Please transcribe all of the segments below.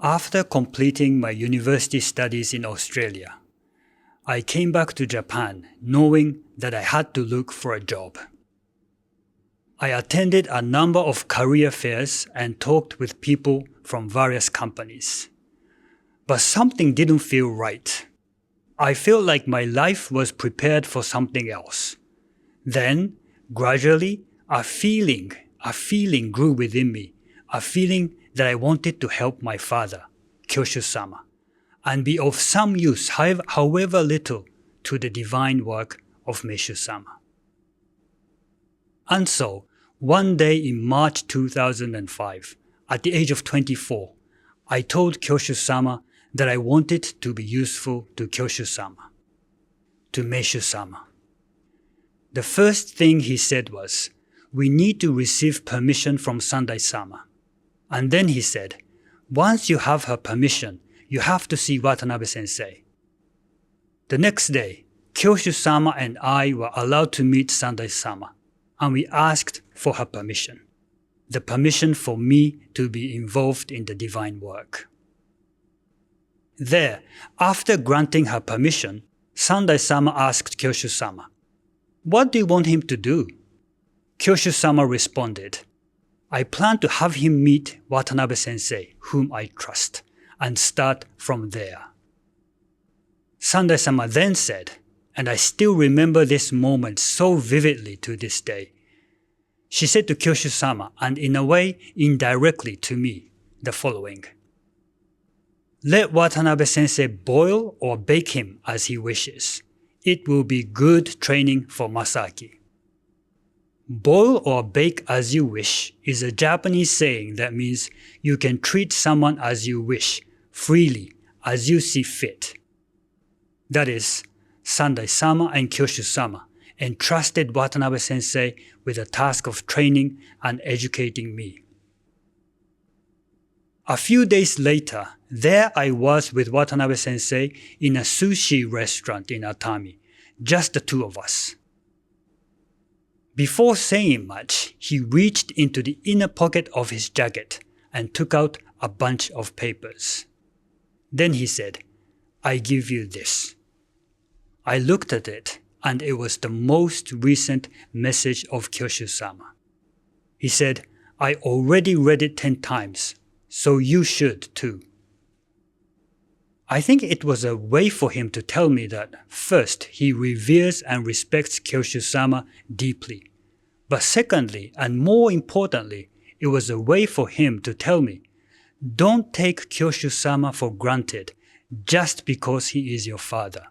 After completing my university studies in Australia, I came back to Japan knowing that I had to look for a job. I attended a number of career fairs and talked with people from various companies. But something didn't feel right. I felt like my life was prepared for something else. Then, gradually, a feeling grew within me, a feeling that I wanted to help my father, Kyoshu-sama, and be of some use, however little, to the divine work of Meishu-sama. And so, one day in March 2005, at the age of 24, I told Kyoshu-sama that I wanted to be useful to Kyoshu-sama, to Meishu-sama. The first thing he said was, "We need to receive permission from Sandai-sama." And then he said, "Once you have her permission, you have to see Watanabe sensei." The next day, Kyoshu-sama and I were allowed to meet Sandai-sama, and we asked for her permission, the permission for me to be involved in the divine work. There, after granting her permission, Sandai-sama asked Kyoshu-sama, "What do you want him to do?" Kyoshu-sama responded, "I plan to have him meet Watanabe sensei, whom I trust, and start from there." Sandai-sama then said, and I still remember this moment so vividly to this day. She said to Kyoshu-sama, and in a way indirectly to me, the following: "Let Watanabe sensei boil or bake him as he wishes. It will be good training for Masaaki." Boil or bake as you wish is a Japanese saying that means you can treat someone as you wish, freely, as you see fit. That is, Sandai-sama and Kyoshu-sama entrusted Watanabe sensei with the task of training and educating me. A few days later, there I was with Watanabe sensei in a sushi restaurant in Atami, just the two of us. Before saying much, he reached into the inner pocket of his jacket and took out a bunch of papers. Then he said, "I give you this." I looked at it, and it was the most recent message of Kyoshu-sama. He said, "I already read it 10 times, so you should too." I think it was a way for him to tell me that, first, he reveres and respects Kyoshu-sama deeply. But secondly, and more importantly, it was a way for him to tell me, don't take Kyoshu-sama for granted just because he is your father.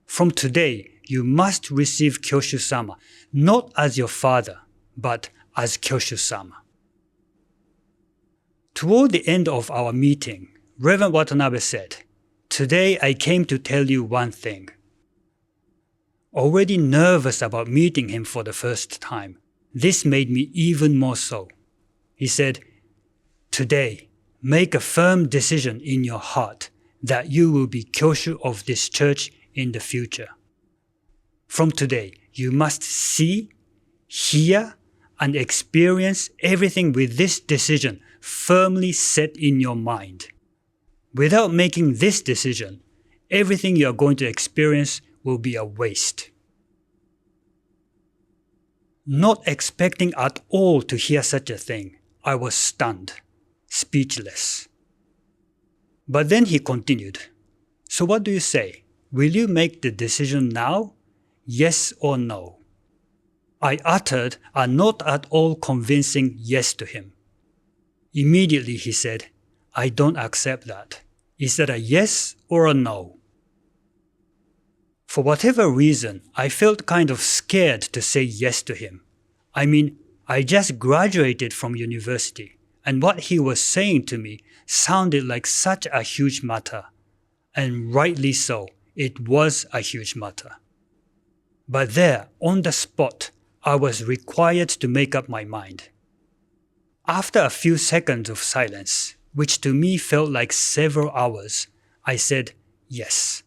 From today, you must receive Kyoshu-sama not as your father, but as Kyoshu-sama. Toward the end of our meeting, Reverend Watanabe said, "Today I came to tell you one thing." Already nervous about meeting him for the first time, this made me even more so. He said, "Today, make a firm decision in your heart that you will be Kyoshu of this church in the future. From today, you must see, hear, and experience everything with this decision firmly set in your mind. Without making this decision, everything you are going to experience will be a waste." Not expecting at all to hear such a thing, I was stunned, speechless. But then he continued, "So what do you say? Will you make the decision now? Yes or no?" I uttered a not at all convincing yes to him. Immediately he said, "I don't accept that. Is that a yes or a no?" For whatever reason, I felt kind of scared to say yes to him. I mean, I just graduated from university, and what he was saying to me sounded like such a huge matter. And rightly so, it was a huge matter. But there, on the spot, I was required to make up my mind. After a few seconds of silence, which to me felt like several hours, I said yes.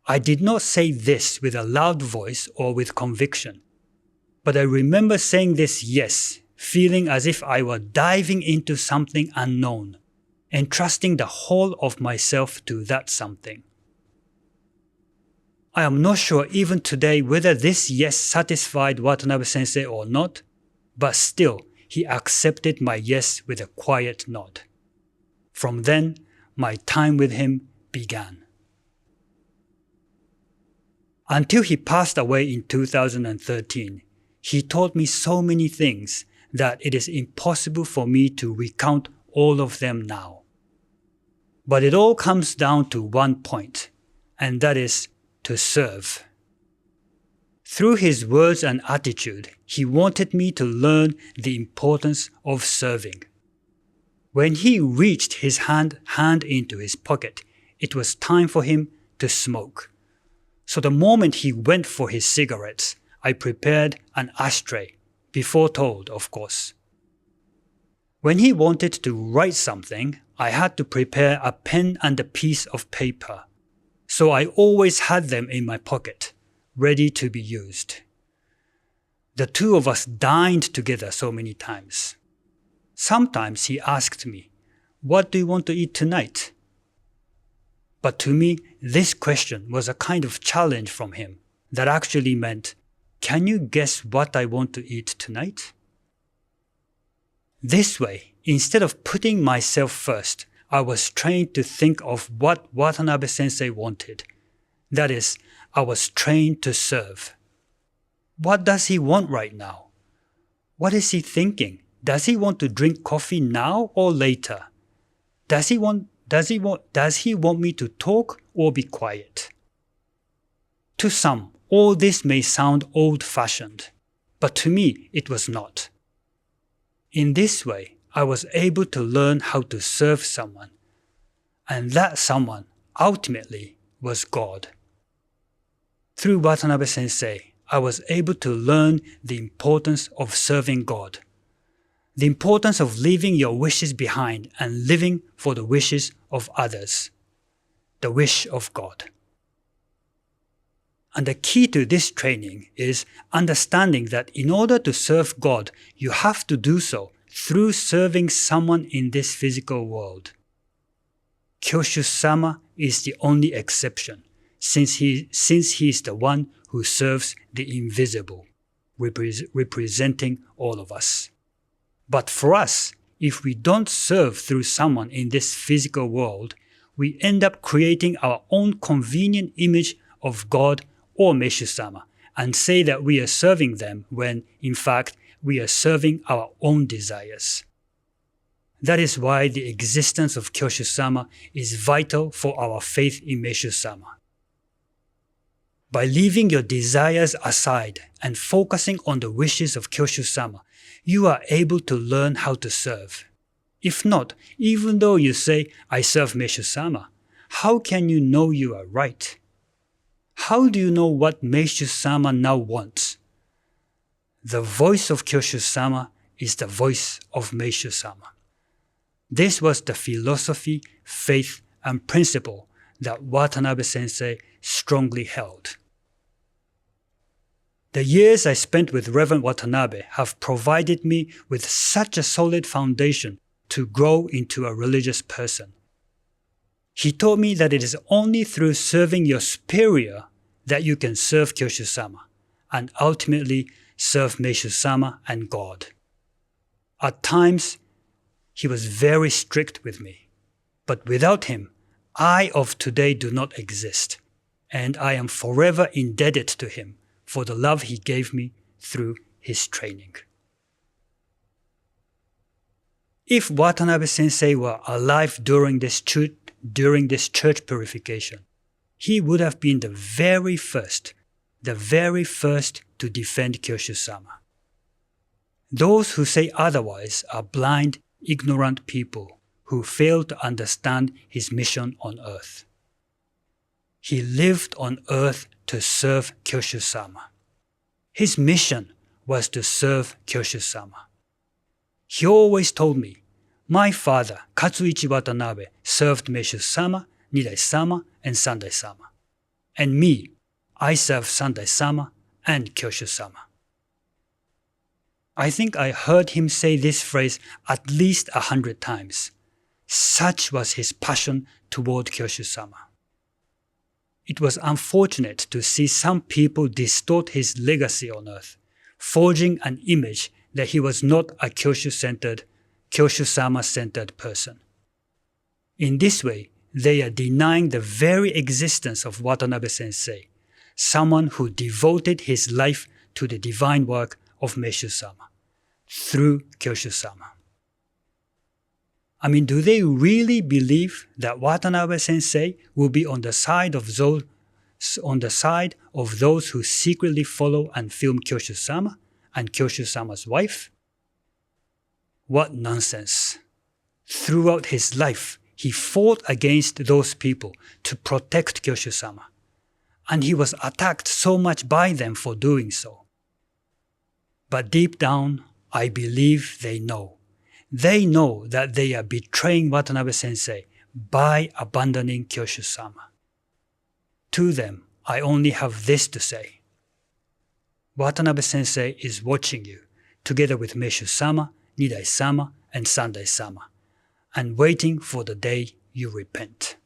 I did not say this with a loud voice or with conviction, but I remember saying this yes, feeling as if I were diving into something unknown, entrusting the whole of myself to that something. I am not sure even today whether this yes satisfied Watanabe Sensei or not, but still he accepted my yes with a quiet nod. From then, my time with him began. Until he passed away in 2013, he taught me so many things that it is impossible for me to recount all of them now. But it all comes down to one point, and that is to serve. Through his words and attitude, he wanted me to learn the importance of serving. When he reached his hand into his pocket, it was time for him to smoke. So the moment he went for his cigarettes, I prepared an ashtray, before told, of course. When he wanted to write something, I had to prepare a pen and a piece of paper. So I always had them in my pocket, ready to be used. The two of us dined together so many times. Sometimes he asked me, "What do you want to eat tonight?" But to me, this question was a kind of challenge from him that actually meant, "Can you guess what I want to eat tonight?" This way, instead of putting myself first, I was trained to think of what Watanabe Sensei wanted. That is, I was trained to serve. What does he want right now? What is he thinking? Does he want to drink coffee now or later? Does he want me to talk or be quiet? To some, all this may sound old-fashioned, but to me it was not. In this way, I was able to learn how to serve someone, and that someone ultimately was God. Through Watanabe Sensei, I was able to learn the importance of serving God, the importance of leaving your wishes behind and living for the wishes of others, the wish of God. And the key to this training is understanding that in order to serve God, you have to do so through serving someone in this physical world. Kyoshu-sama is the only exception, since he is the one who serves the invisible, representing all of us. But for us, if we don't serve through someone in this physical world, we end up creating our own convenient image of God or Meishu-sama and say that we are serving them when, in fact, we are serving our own desires. That is why the existence of Kyoshu-sama is vital for our faith in Meishu-sama. By leaving your desires aside and focusing on the wishes of Kyoshu-sama, you are able to learn how to serve. If not, even though you say, "I serve Meishu-sama," how can you know you are right? How do you know what Meishu-sama now wants? The voice of Kyoshu-sama is the voice of Meishu-sama. This was the philosophy, faith, and principle that Watanabe Sensei strongly held. The years I spent with Reverend Watanabe have provided me with such a solid foundation to grow into a religious person. He taught me that it is only through serving your superior that you can serve Kyoshu-sama, and ultimately serve Meishu-sama and God. At times, he was very strict with me, but without him, I of today do not exist, and I am forever indebted to him for the love he gave me through his training. If Watanabe Sensei were alive during this church purification, he would have been the very first to defend Kyoshu-sama. Those who say otherwise are blind, ignorant people who fail to understand his mission on earth. He lived on earth to serve Kyoshu-sama. His mission was to serve Kyoshu-sama. He always told me, "My father, Katsuichi Watanabe, served Meishu-sama, Nidai-sama, and Sandai-sama. And me, I serve Sandai-sama and Kyoshu-sama." I think I heard him say this phrase at least 100 times, Such was his passion toward Kyoshu-sama. It was unfortunate to see some people distort his legacy on earth, forging an image that he was not a Kyoshu-sama-centered person. In this way, they are denying the very existence of Watanabe Sensei, someone who devoted his life to the divine work of Meishu-sama, through Kyoshu-sama. Do they really believe that Watanabe Sensei will be on the side of those who secretly follow and film Kyoshu-sama and Kyoshu-sama's wife? What nonsense! Throughout his life, he fought against those people to protect Kyoshu-sama, and he was attacked so much by them for doing so. But deep down, I believe they know. They know that they are betraying Watanabe Sensei by abandoning Kyoshu-sama. To them, I only have this to say. Watanabe Sensei is watching you, together with Meishu-sama, Nidai-sama, and Sandai-sama, and waiting for the day you repent.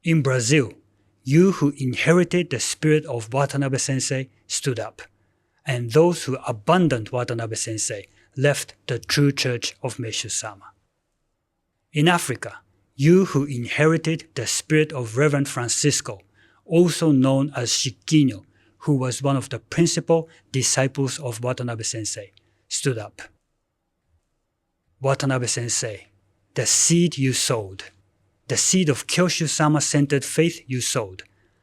In Brazil, you who inherited the spirit of Watanabe Sensei stood up, and those who abandoned Watanabe Sensei left the true church of Meishu-sama. In Africa, you who inherited the spirit of Reverend Francisco, also known as Shikinyo, who was one of the principal disciples of Watanabe Sensei, stood up. Watanabe Sensei, the seed you sowed, the seed of Kyoshu-sama-centered faith you sowed,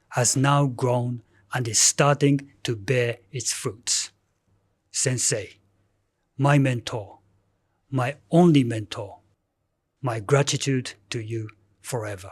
has now grown and is starting to bear its fruits. Sensei, my mentor, my only mentor, my gratitude to you forever.